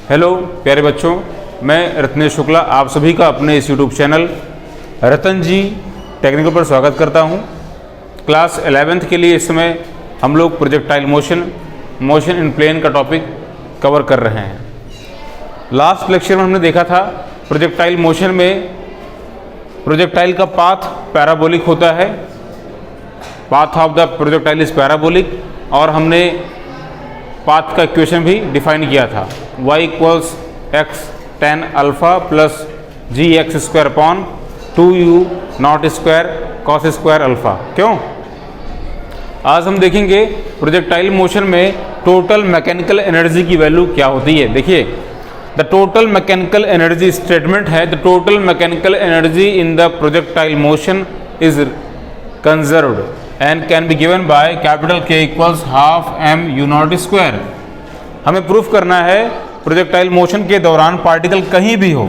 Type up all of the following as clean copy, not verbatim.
Hello प्यारे बच्चों, मैं रत्नेश शुक्ला आप सभी का अपने इस यूट्यूब चैनल रतन जी टेक्निकल पर स्वागत करता हूं। क्लास 11th के लिए इस समय हम लोग प्रोजेक्टाइल मोशन इन प्लेन का टॉपिक कवर कर रहे हैं। लास्ट लेक्चर में हमने देखा था प्रोजेक्टाइल मोशन में प्रोजेक्टाइल का पाथ पैराबोलिक होता है, path of the projectile is parabolic, और हमने पाथ का इक्वेशन भी डिफाइन किया था y equals x tan alpha plus g x square upon 2u naught square cos square alpha. क्यों? आज हम देखेंगे प्रोजेक्टाइल मोशन में टोटल मैकेनिकल एनर्जी की वैल्यू क्या होती है। देखिए, the total mechanical energy statement है the total mechanical energy in the projectile motion is conserved and can be given by capital K equals half m u naught square। हमें proof करना है projectile motion के दौरान particle कहीं भी हो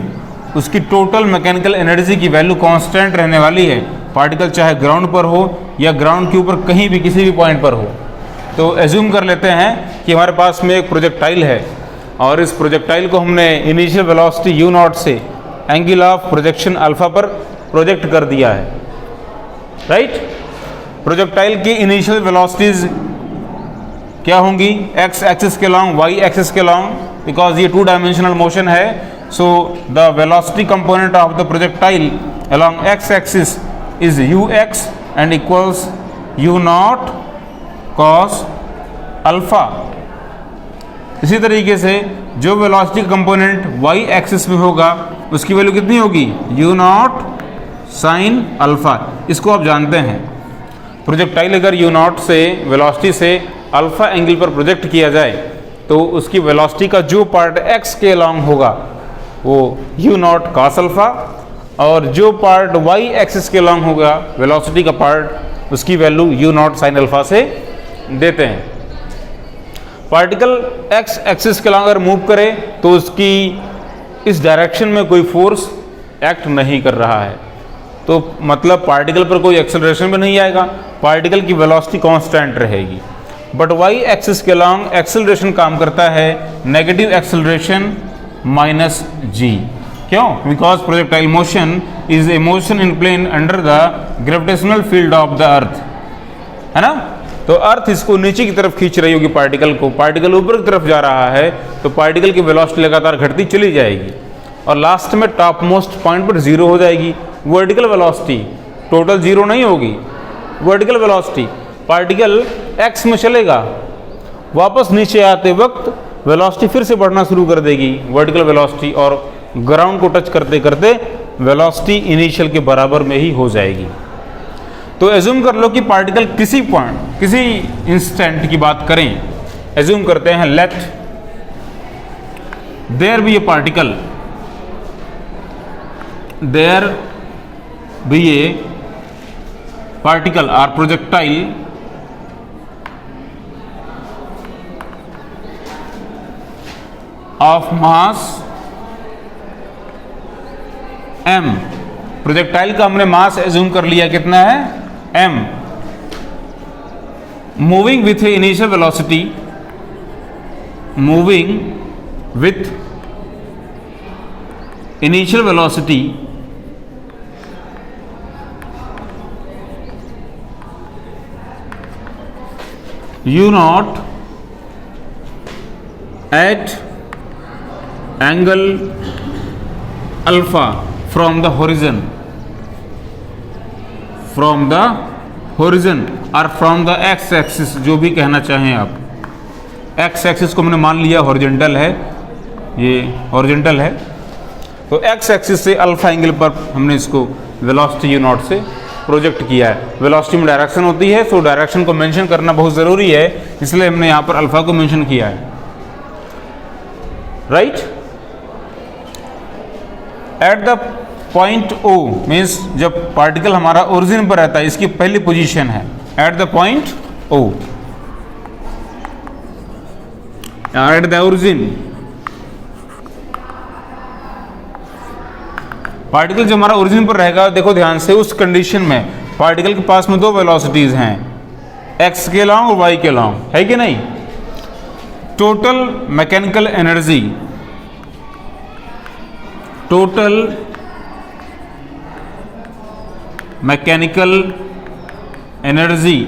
उसकी टोटल मैकेनिकल एनर्जी की वैल्यू कांस्टेंट रहने वाली है, पार्टिकल चाहे ग्राउंड पर हो या ग्राउंड के ऊपर कहीं भी किसी भी पॉइंट पर हो। तो एज्यूम कर लेते हैं कि हमारे पास में एक प्रोजेक्टाइल है और इस प्रोजेक्टाइल को हमने इनिशियल वेलोसिटी u नॉट से एंगल ऑफ प्रोजेक्शन अल्फा पर प्रोजेक्ट कर दिया है, राइट। प्रोजेक्टाइल की इनिशियल वेलोसिटीज क्या होंगी? एक्स एक्सिस के लॉन्ग, वाई एक्सिस के लॉन्ग, बिकॉज ये 2 डायमेंशनल मोशन है। So the velocity component of the projectile along x axis is you x and equals u naught cos alpha. इसी तरीके से जो वेलोसिटी कंपोनेंट वाई एक्सिस में होगा उसकी वैल्यू कितनी होगी? You naught sine alpha. इसको आप जानते हैं, प्रोजेक्टाइल अगर यू नॉट से वेलोसिटी से अल्फा एंगल पर प्रोजेक्ट किया जाए तो उसकी वेलोसिटी का जो पार्ट एक्स के अलॉन्ग होगा वो यू नॉट कॉस अल्फा, और जो पार्ट वाई एक्सिस के अलॉन्ग होगा वेलोसिटी का पार्ट उसकी value you naught sine alpha से देते हैं। पार्टिकल एक्स एक्सिस के अलॉन्ग अगर मूव करे तो उसकी इस डायरेक्शन में कोई फोर्स एक्ट नहीं कर रहा है, तो मतलब पार्टिकल पर कोई एक्सेलरेशन भी नहीं आएगा, पार्टिकल की वेलोसिटी कांस्टेंट रहेगी। बट वाई एक्सिस के अलॉन्ग एक्सेलरेशन काम करता है नेगेटिव एक्सेलरेशन माइनस जी। क्यों? Because projectile motion is a motion in plane under the gravitational field of the earth, है ना। तो अर्थ इसको नीचे की तरफ खींच रही होगी पार्टिकल को, पार्टिकल ऊपर की तरफ जा रहा है तो पार्टिकल की वेलोसिटी लगातार घटती चली जाएगी और लास्ट में टॉप मोस्ट पॉइंट पर जीरो हो जाएगी। वर्टिकल वेलोसिटी टोटल जीरो नहीं होगी, वर्टिकल वेलोसिटी पार्टिकल एक्स में चलेगा, वापस नीचे आते वक्त वेलोसिटी फिर से बढ़ना शुरू कर देगी वर्टिकल वेलोसिटी, और ग्राउंड को टच करते करते वेलोसिटी इनिशियल के बराबर में ही हो जाएगी। तो एज्यूम कर लो कि पार्टिकल किसी पॉइंट किसी इंस्टेंट की बात करें, एज्यूम करते हैं let there be a particle, there be a particle or projectile of mass m। Projectile का हमने मास एज्यूम कर लिया, कितना है? m। Moving with initial velocity, moving with initial velocity u naught at angle alpha from the horizon, from the horizon or from the x axis, जो भी कहना चाहें आप। x axis को हमने मान लिया हॉरिजॉन्टल है, ये हॉरिजॉन्टल है, तो x axis से अल्फा एंगल पर हमने इसको वेलोसिटी u नॉट से प्रोजेक्ट किया है। वेलोसिटी में डायरेक्शन होती है, तो डायरेक्शन को मेंशन करना बहुत ज़रूरी है, इसलिए हमने यहाँ पर अल्फा को मेंशन किया है, right. Eight the point O means जब पार्टिकल हमारा ओरिजिन पर रहता है, इसकी पहली पोजीशन है eight the point O, at the origin. Particle जो हमारा ओरिजिन पर रहेगा, देखो ध्यान से, उस कंडीशन में पार्टिकल के पास में 2 वेलोसिटीज हैं, एक्स के लॉन्ग और वाई के लॉन्ग, है कि नहीं। Total mechanical energy total mechanical energy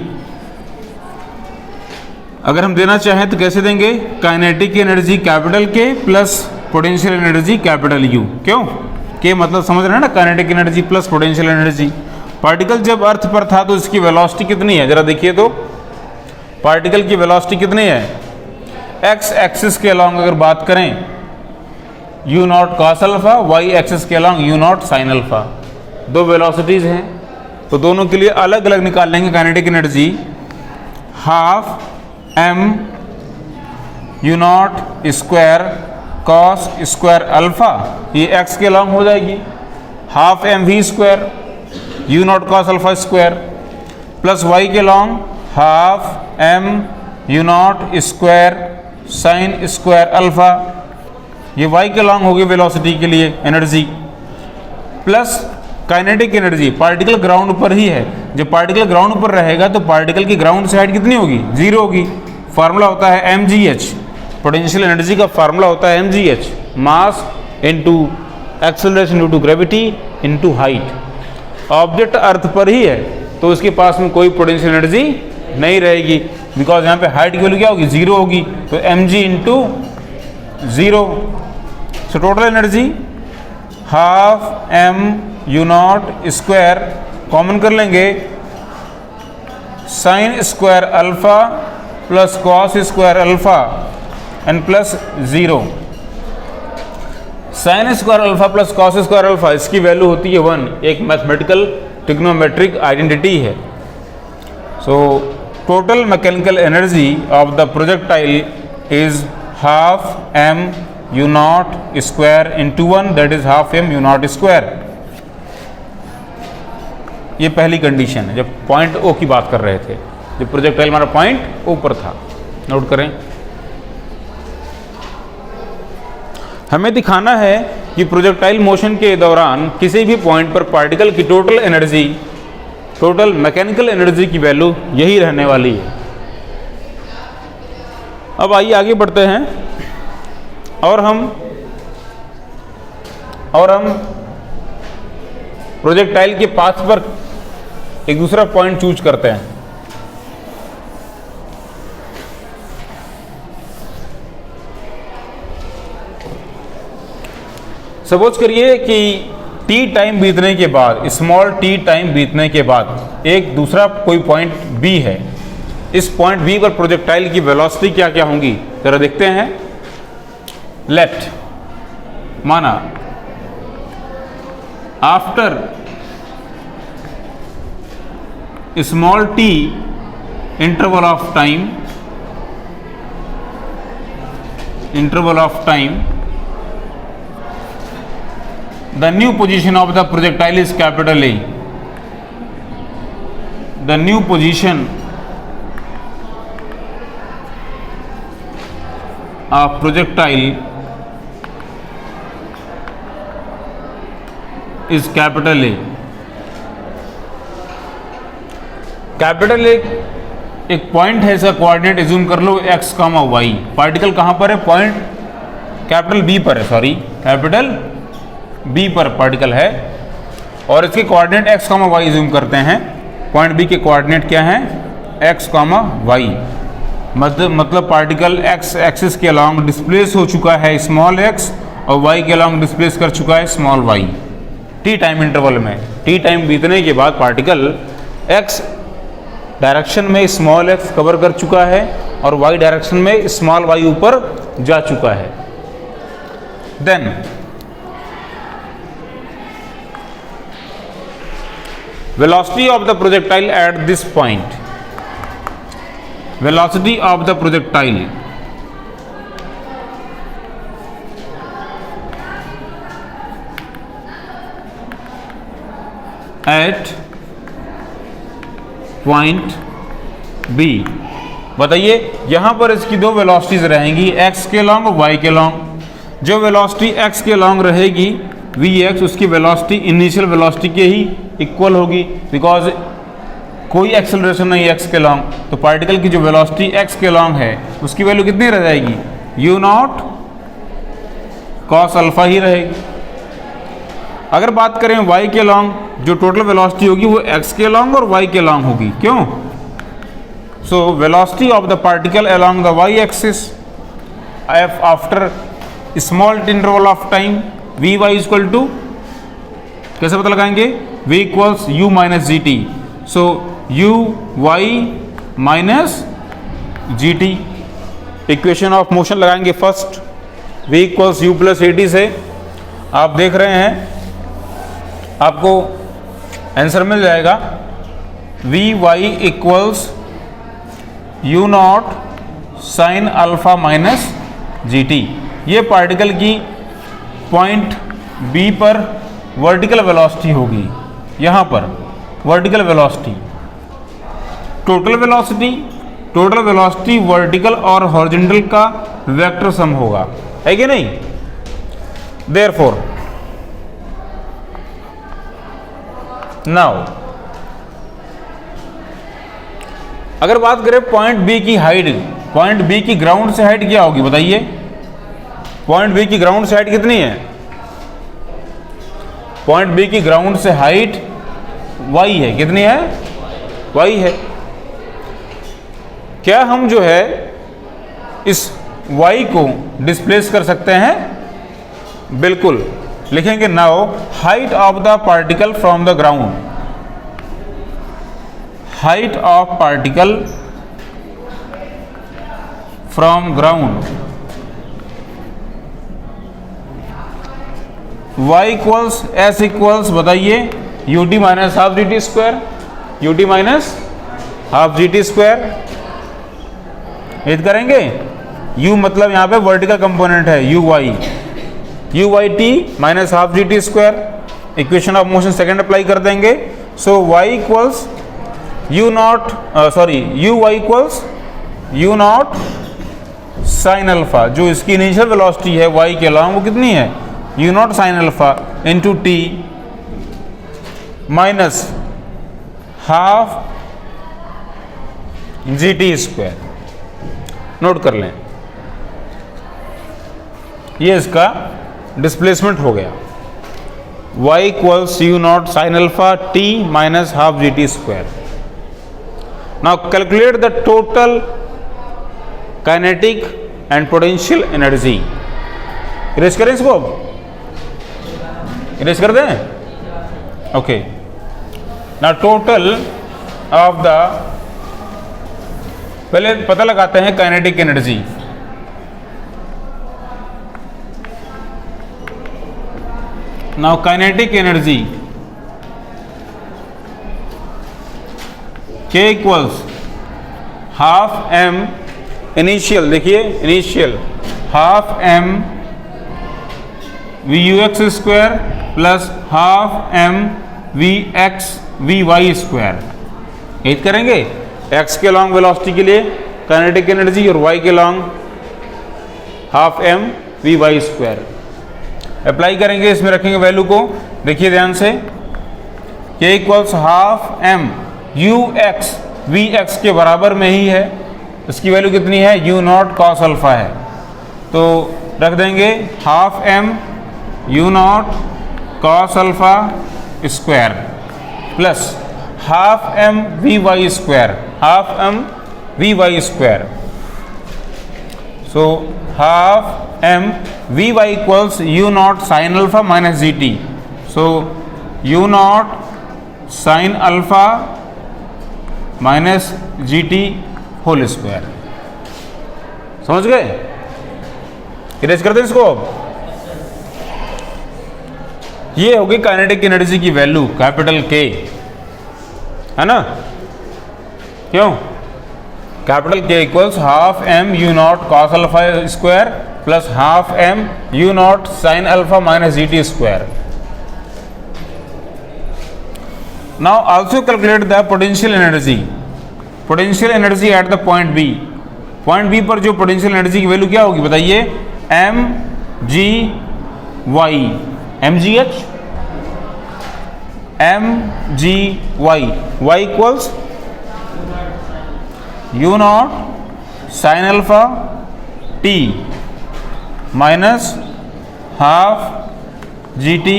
अगर हम देना चाहें तो कैसे देंगे? काइनेटिक एनर्जी कैपिटल के plus potential energy capital you. क्यों? के मतलब समझ रहे हैं ना, kinetic energy plus potential energy. Particle जब अर्थ पर था तो इसकी वेलोसिटी कितनी है, जरा देखिए तो। पार्टिकल की वेलोसिटी कितनी है? एक्स एक्सिस के अलॉन्ग अगर बात करें u naught cos alpha, y axis के along u naught sine alpha. दो वेलोसिटीज हैं तो दोनों के लिए अलग अलग निकाल लेंगे kinetic energy. Half m u naught square cos square alpha, ये एक्स के अलॉन्ग हो जाएगी, half m v square u naught cos alpha square, plus y के along half m u naught square sine square alpha, ये y के along होगी velocity के लिए energy, plus kinetic energy. Particle ground पर ही है, जब पार्टिकल ग्राउंड पर रहेगा तो पार्टिकल की ग्राउंड से हाइट कितनी होगी? जीरो होगी। फार्मूला होता है mgh, पोटेंशियल एनर्जी का फार्मूला होता है mgh, mass into acceleration due to gravity into height. Object earth पर ही है तो उसके पास में कोई पोटेंशियल एनर्जी नहीं रहेगी, बिकॉज यहाँ पे हाइट की वैल्यू क्या होगी? जीरो होगी, तो mg into zero. So total energy half m u naught square, common कर लेंगे, sine square alpha plus cos square alpha and plus zero. Sine square alpha plus cos square alpha, इसकी value होती है 1, एक mathematical trigonometric identity है। So total mechanical energy of the projectile is half m u naught square into 1, that is half m u naught square. ये पहली condition है जब point ओ की बात कर रहे थे, जब प्रोजेक्टाइल हमारा पॉइंट ओ पर था। नोट करें, हमें दिखाना है कि प्रोजेक्टाइल मोशन के दौरान किसी भी पॉइंट पर पार्टिकल की total energy, total mechanical energy की वैल्यू यही रहने वाली है। अब आइए आगे बढ़ते हैं और हम प्रोजेक्टाइल के पाथ पर एक दूसरा पॉइंट चूज करते हैं। सपोज करिए कि टी टाइम बीतने के बाद, स्मॉल टी टाइम बीतने के बाद एक दूसरा कोई पॉइंट बी है। इस पॉइंट बी पर प्रोजेक्टाइल की वेलोसिटी क्या क्या होंगी जरा देखते हैं। लेट माना after small T interval of time the new position of the projectile is capital A. The new position of projectile is capital A. Capital एक पॉइंट है, इसका कोऑर्डिनेट एज्यूम कर लो x, y। पार्टिकल कहां पर है? Point capital B पर है, sorry capital B पर पार्टिकल है और इसके कोऑर्डिनेट x, y एज्यूम करते हैं। पॉइंट बी के कोऑर्डिनेट क्या हैं? x, y। मतलब पार्टिकल x एक्सिस के अलॉन्ग डिस्प्लेस हो चुका है स्मॉल x और y के अलॉन्ग डिस्प्लेस कर चुका है small y। T time interval में, टी टाइम बीतने के बाद पार्टिकल x डायरेक्शन में स्मॉल x कवर कर चुका है और y डायरेक्शन में स्मॉल y ऊपर जा चुका है। Then velocity of the projectile at this point, velocity of the projectile at point B। बताइए यहां पर इसकी दो वेलोसिटीज रहेंगी, x के लॉन्ग और y के लॉन्ग। जो वेलोसिटी x के लॉन्ग रहेगी vx, उसकी वेलोसिटी इनिशियल वेलोसिटी के ही इक्वल होगी, बिकॉज कोई एक्सेलरेशन नहीं x के लॉन्ग। तो पार्टिकल की जो वेलोसिटी x के लॉन्ग है उसकी वैल्यू कितनी रह जाएगी? u नॉट कॉस अल्फा ही रहेगी। अगर बात करें y के लॉन्ग, जो टोटल वेलोसिटी होगी वो x के लॉन्ग और y के लॉन्ग होगी। क्यों? So velocity of the particle along the y axis after small interval of time vy equal to, कैसे पता लगाएंगे? v equals u minus g t. So u y minus g t. Equation of motion लगाएंगे first, v equals u plus a t से। आप देख रहे हैं आपको आंसर मिल जाएगा vy equals u not sine alpha minus g T. ये particle की पॉइंट B पर वर्टिकल वेलोसिटी होगी। यहाँ पर vertical velocity, total velocity vertical और हॉरिजॉन्टल का वेक्टर सम होगा, है कि नहीं? देयरफॉर नाउ अगर बात करें पॉइंट बी की हाइट, पॉइंट बी की ग्राउंड से हाइट क्या होगी बताइए? पॉइंट बी की ग्राउंड से हाइट कितनी है? पॉइंट बी की ग्राउंड से हाइट y है। कितनी है? y है। क्या हम जो है इस y को डिस्प्लेस कर सकते हैं? बिल्कुल। लिखेंगे now height of the particle from the ground, height of particle from ground y equals s equals बताइए u t minus half g t square, u t minus half g t square. करेंगे u मतलब यहाँ पे vertical component है u y t minus half g t square. Equation of motion second apply कर देंगे। So y equals u y equals u naught sine alpha, जो इसकी initial velocity है y के अलोंग वो कितनी है? You naught sine alpha into T minus half g t square. Note कर लें, ये इसका डिस्प्लेसमेंट हो गया। y equals u naught sine alpha T minus half g t square. Now calculate the total kinetic and potential energy. Erase करें इसको, erase कर दें। Okay, now total of the, पहले पता लगाते हैं kinetic energy. Now kinetic energy K equals half m initial, देखिए initial half m v u x square plus half m v x v y square. यही करेंगे x के long velocity के लिए काइनेटिक एनर्जी और y के long half m v y square apply करेंगे। इसमें रखेंगे वैल्यू को, देखिए ध्यान से, k equals half m u x v x के बराबर में ही है। इसकी वैल्यू कितनी है? यू नॉट कॉस अल्फा है, तो रख देंगे half m u naught cos alpha square plus half m v y square, half m v y square. So half m v y equals u naught sine alpha minus g t. So u naught sine alpha minus g t whole square. समझ गए? Erase कर दें इसको। ये होगी kinetic energy की value capital K, है ना? क्यों? Capital K equals half m u naught cos alpha square plus half m u naught sine alpha minus g t square. Now also calculate the potential energy. Potential energy at the point B. Point B पर जो potential energy की value क्या होगी बताइए? m g y, m g h, m g y, y equals u naught sine alpha t minus half g t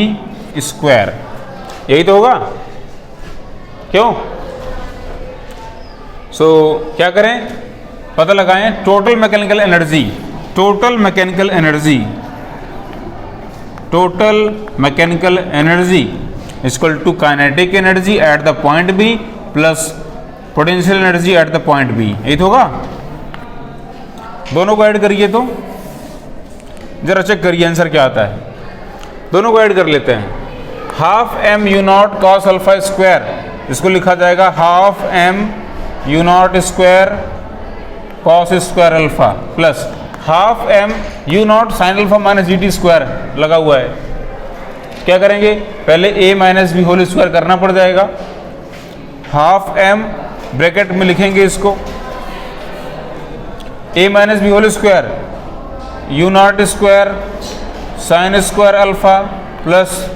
square, यही तो होगा, क्यों? सो क्या करें, पता लगाएं total mechanical energy, total mechanical energy, total mechanical energy equal to kinetic energy at the point b plus potential energy at the point b, यही तो होगा। दोनों को ऐड करिए तो जरा चेक करिए आंसर क्या आता है। दोनों को ऐड कर लेते हैं। Half m u naught cos alpha square, इसको लिखा जाएगा half m u naught square cos square alpha plus half m u naught sine alpha minus g t square लगा हुआ है। क्या करेंगे, पहले a minus b whole square करना पड़ जाएगा। हाफ एम ब्रैकेट में लिखेंगे इसको, a minus b whole square u naught square sine square alpha plus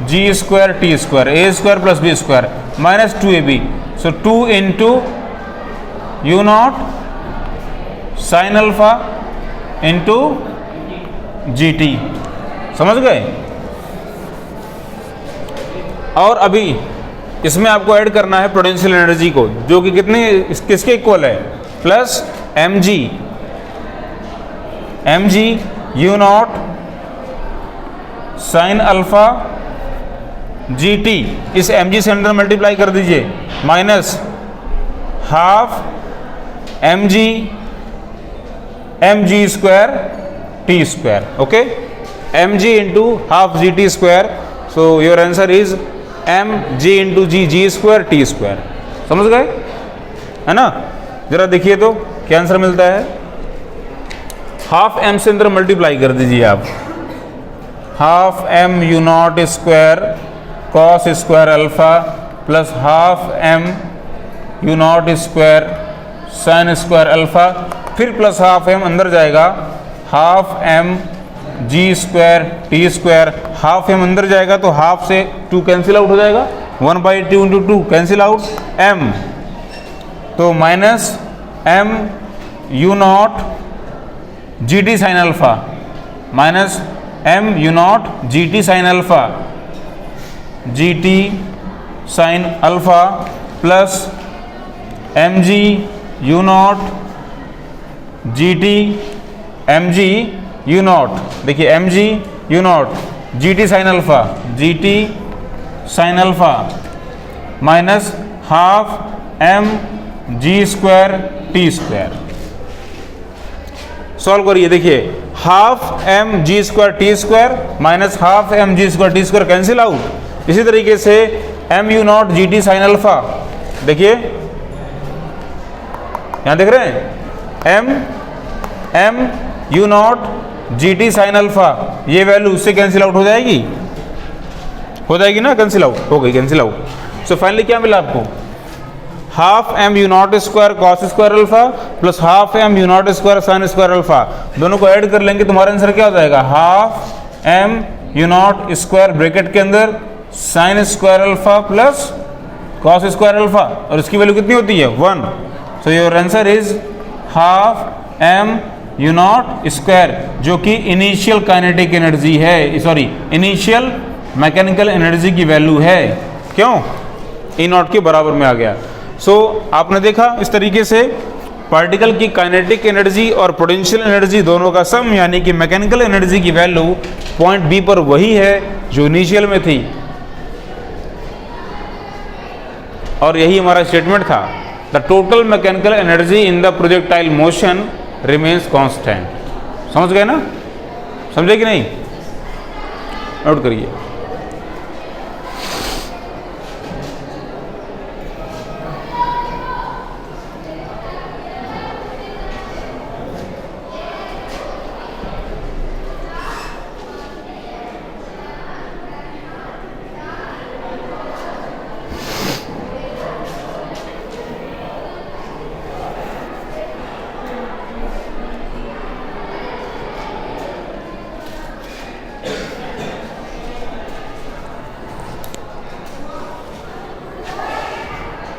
g square t square, A square plus b square minus 2ab, so 2 into u naught sine alpha into g t, समझ गए। और अभी इसमें आपको add करना है potential energy को, जो कि कितने किसके इक्वल है, plus m g u naught sine alpha g t, इस एम जी से अंदर मल्टीप्लाई कर दीजिए, minus half m g square t square, okay, m g into half g t square, so your answer is m g into g square t square, समझ गए, है ना। जरा देखिए तो क्या आंसर मिलता है। हाफ एम से अंदर मल्टीप्लाई कर दीजिए आप, half m u naught square cos square alpha plus half m u naught square sine square alpha, फिर प्लस हाफ एम अंदर जाएगा, half m g square t square, half m अंदर जाएगा तो हाफ से 2 कैंसिल आउट हो जाएगा, 1/2 into 2 cancel out, m तो minus m u naught g t sine alpha minus m u naught g t sine alpha, g t sine alpha plus m g u naught g t m g u naught, देखिए m g u naught g t sine alpha, g t sine alpha minus half m g square t square. Solve करिए, देखिए half m g square t square minus half m g square t square cancel out. इसी तरीके से m u naught g t sine alpha, देखिए यहां देख रहे हैं, m u naught g t sine alpha, ये वैल्यू उससे कैंसिल आउट हो जाएगी ना, कैंसिल आउट हो गई, कैंसिल आउट। सो फाइनली क्या मिला आपको, half m u naught square cos square alpha plus half m u naught square sine square alpha, दोनों को ऐड कर लेंगे तुम्हारा आंसर क्या हो जाएगा, half m u naught square bracket के अंदर sine square alpha plus cos square alpha, और इसकी वैल्यू कितनी होती है 1, so your answer is half m u naught square, जो कि इनिशियल काइनेटिक एनर्जी है, सॉरी इनिशियल मैकेनिकल एनर्जी की वैल्यू है, क्यों, ई नॉट के बराबर में आ गया। सो आपने देखा इस तरीके से पार्टिकल की काइनेटिक एनर्जी और पोटेंशियल एनर्जी दोनों का सम, यानी कि मैकेनिकल एनर्जी की वैल्यू पॉइंट बी पर वही है जो इनिशियल में थी, और यही हमारा स्टेटमेंट था, the total mechanical energy in the projectile motion remains constant. समझ गए ना, समझे कि नहीं, नोट करिए।